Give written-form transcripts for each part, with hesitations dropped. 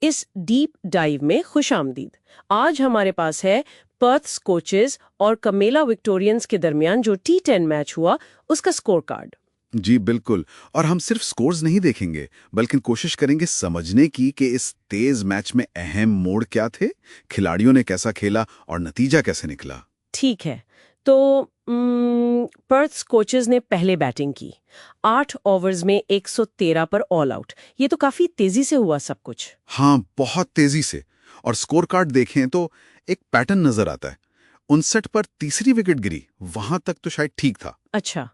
इस deep dive में खुशामदीद। आज हमारे पास है पर्थ स्कॉचेस और कमेला विक्टोरियंस के दरमियान जो T10 मैच हुआ उसका स्कोर कार्ड। जी बिल्कुल। और हम सिर्फ स्कोर्स नहीं देखेंगे बल्कि कोशिश करेंगे समझने की कि इस तेज मैच में अहम मोड़ क्या थे, खिलाड़ियों ने कैसा खेला और नतीजा कैसे निकला। ठीक है, तो पर्थ स्कॉचेस ने पहले बैटिंग की। 8 ओवर्स में 113 पर ऑल आउट। ये तो काफी तेजी से हुआ सब कुछ। हाँ, बहुत तेजी से। और स्कोर कार्ड देखें तो एक पैटर्न नजर आता है। 59 पर तीसरी विकेट गिरी, वहां तक तो शायद ठीक था। अच्छा।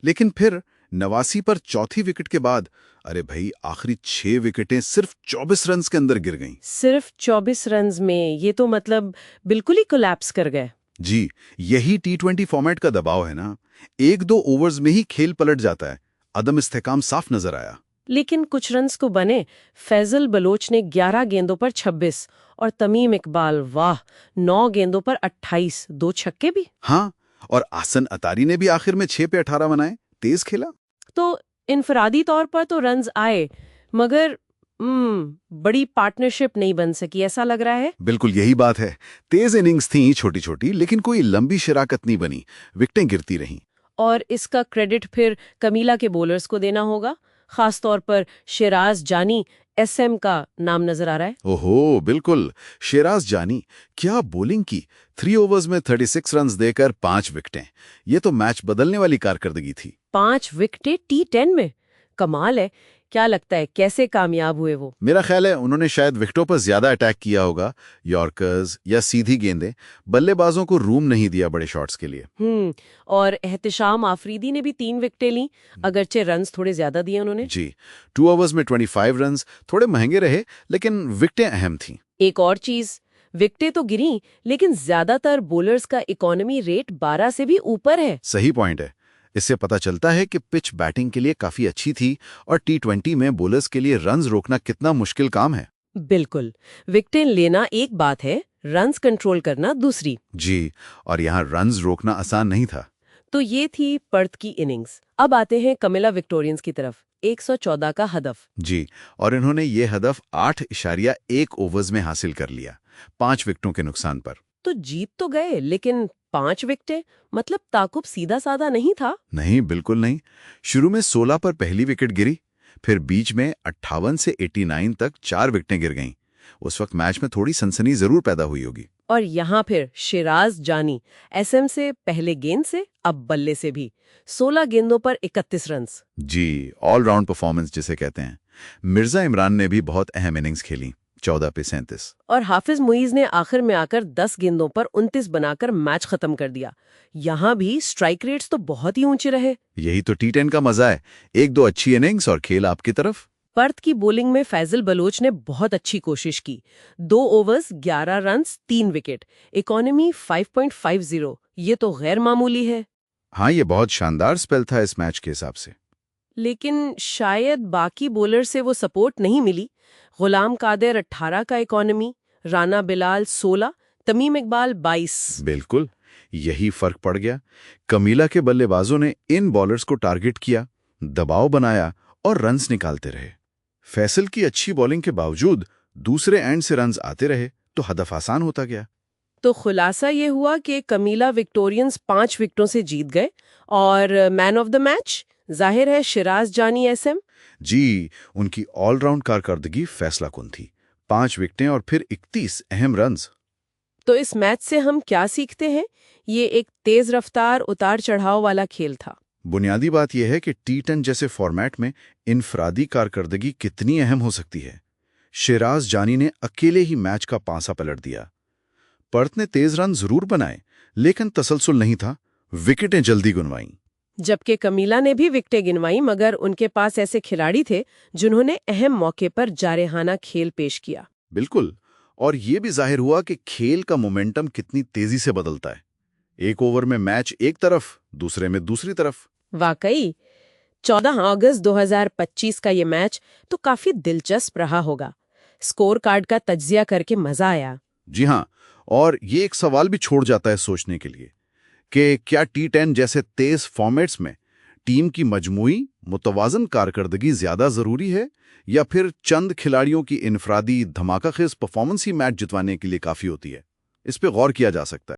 लेकिन फिर 89 पर चौथी विकेट के बाद अरे भाई, आखिरी 6 विकेटें सिर्फ 24 रन के अंदर गिर गईं। सिर्फ 24 रन्स में? ये तो मतलब बिल्कुल ही कोलैप्स कर गए। जी, यही T20 फॉर्मेट का दबाव है ना। 1-2 ओवर्स में ही खेल पलट जाता है। अदम इस्तेकाम साफ नजर आया। लेकिन कुछ रन्स को बने। फैजल बलोच ने 11 गेंदों पर 26 और तमीम इकबाल वाह 9 गेंदों पर 28, 2 छक्के भी। हाँ, और आसन अतारी ने भी आखिर में 6 पे 18 बनाए। तेज खेला। तो इनफरादी तौर पर तो रन्स आए, मगर बड़ी पार्टनरशिप नहीं बन सकी, ऐसा लग रहा है। बिल्कुल यही बात है। तेज इनिंग्स थी छोटी छोटी, लेकिन कोई लंबी शराकत नहीं बनी। विकेटें गिरती रहीं। और इसका क्रेडिट फिर कमीला के बॉलर्स को देना होगा। खास तौर पर शेराज जानी SM का नाम नजर आ रहा है। ओहो बिल्कुल, शेराज जानी क्या बॉलिंग की। 3 ओवर्स में 36 रन देकर 5 विकेटें। ये तो मैच बदलने वाली कारकर्दगी थी। 5 विकेटें T10 में? कमाल है। क्या लगता है कैसे कामयाब हुए वो? मेरा ख्याल है उन्होंने शायद विकेटों पर ज्यादा अटैक किया होगा। यॉर्कर्स या सीधी गेंदें। बल्लेबाजों को रूम नहीं दिया बड़े शॉट्स के लिए। और एहतिशाम आफरीदी ने भी 3 विकेटें ली, अगरचे रन्स थोड़े ज्यादा दिए उन्होंने। जी, 2 ओवर्स में 25 रन थोड़े महंगे रहे, लेकिन विकेटें अहम थीं। एक और चीज, विकेटें तो गिरी लेकिन ज्यादातर बॉलर्स का इकोनॉमी रेट 12 से भी ऊपर है। सही पॉइंट है। इससे पता चलता है कि पिच बैटिंग के लिए काफी अच्छी थी और T20 में बॉलर्स के लिए रन्स रोकना कितना मुश्किल काम है। बिल्कुल। विकेटें लेना एक बात है, रन्स कंट्रोल करना दूसरी। जी, और यहाँ रन्स रोकना आसान नहीं था। तो ये थी पर्थ की इनिंग्स। अब आते हैं कमिला विक्टोरियंस की तरफ। 114 का हदफ। जी, और इन्होंने ये हदफ 8.1 ओवर्स में हासिल कर लिया, 5 विकेटों के नुकसान पर। तो जीत तो गए, लेकिन 5 विकेटें मतलब ताकुब सीधा साधा नहीं था। नहीं, बिल्कुल नहीं। शुरू में 16 पर पहली विकेट गिरी, फिर बीच में 58 से 89 तक 4 विकेटें गिर गईं। उस वक्त मैच में थोड़ी सनसनी जरूर पैदा हुई होगी। और यहाँ फिर शिराज जानी SM से पहले गेंद से, अब बल्ले से भी 16 गेंदों पर 31 रन। जी, ऑलराउंड परफॉर्मेंस जिसे कहते हैं। मिर्जा इमरान ने भी बहुत अहम इनिंग्स खेली, 14 पे 37। और हाफिज मुईज ने आखिर में आकर 10 गेंदों पर 29 बनाकर मैच खत्म कर दिया। यहाँ भी स्ट्राइक रेट्स तो बहुत ही ऊंचे रहे। यही तो T10 का मजा है, 1-2 अच्छी इनिंग्स और खेल आपकी तरफ। पर्थ की बॉलिंग में फैजल बलोच ने बहुत अच्छी कोशिश की। 2 ओवर्स 11 रन 3 विकेट, इकोनॉमी 5.50। ये तो गैर मामूली है। हाँ, ये बहुत शानदार स्पेल था इस मैच के हिसाब से। लेकिन शायद बाकी बॉलर से वो सपोर्ट नहीं मिली। गुलाम कादिर 18 का इकोनॉमी, राना बिलाल 16, तमीम इकबाल 22। बिल्कुल, यही फर्क पड़ गया। कमीला के बल्लेबाजों ने इन बॉलर्स को टारगेट किया, दबाव बनाया और रन्स निकालते रहे। फैसल की अच्छी बॉलिंग के बावजूद दूसरे एंड से रन्स आते रहे तो हदफ आसान होता गया। तो खुलासा ये हुआ कि कमीला विक्टोरियंस 5 विकेटों से जीत गए और मैन ऑफ द मैच जाहिर है शिराज जानी SM। जी, उनकी ऑलराउंड कारकर्दगी फैसलाकुन थी। 5 विकेटें और फिर 31 अहम रन्स। तो इस मैच से हम क्या सीखते हैं? ये एक तेज रफ्तार उतार चढ़ाव वाला खेल था। बुनियादी बात यह है कि T10 जैसे फॉर्मेट में इनफरादी कारकर्दगी कितनी अहम हो सकती है। शिराज जानी ने अकेले ही मैच का पांसा पलट दिया। पर्थ ने तेज रन जरूर बनाए, लेकिन तसलसल नहीं था, विकेटें जल्दी गुनवाईं। जबकि कमीला ने भी विकेटें गिनवाई, मगर उनके पास ऐसे खिलाड़ी थे जिन्होंने अहम मौके पर जारहाना खेल पेश किया। बिल्कुल, और ये भी जाहिर हुआ कि खेल का मोमेंटम कितनी तेजी से बदलता है। एक ओवर में मैच एक तरफ, दूसरे में दूसरी तरफ। वाकई 14 अगस्त 2025 का ये मैच तो काफी दिलचस्प रहा होगा। स्कोर कार्ड का तज्जिया करके मजा आया। जी हाँ, और ये एक सवाल भी छोड़ जाता है सोचने के लिए कि क्या T10 जैसे तेज फॉर्मेट्स में टीम की मजमूई मुतवाजन कारकर्दगी ज्यादा जरूरी है या फिर चंद खिलाड़ियों की इनफरादी धमाकाखेज परफॉर्मेंस ही मैच जितवाने के लिए काफी होती है? इस पे गौर किया जा सकता है।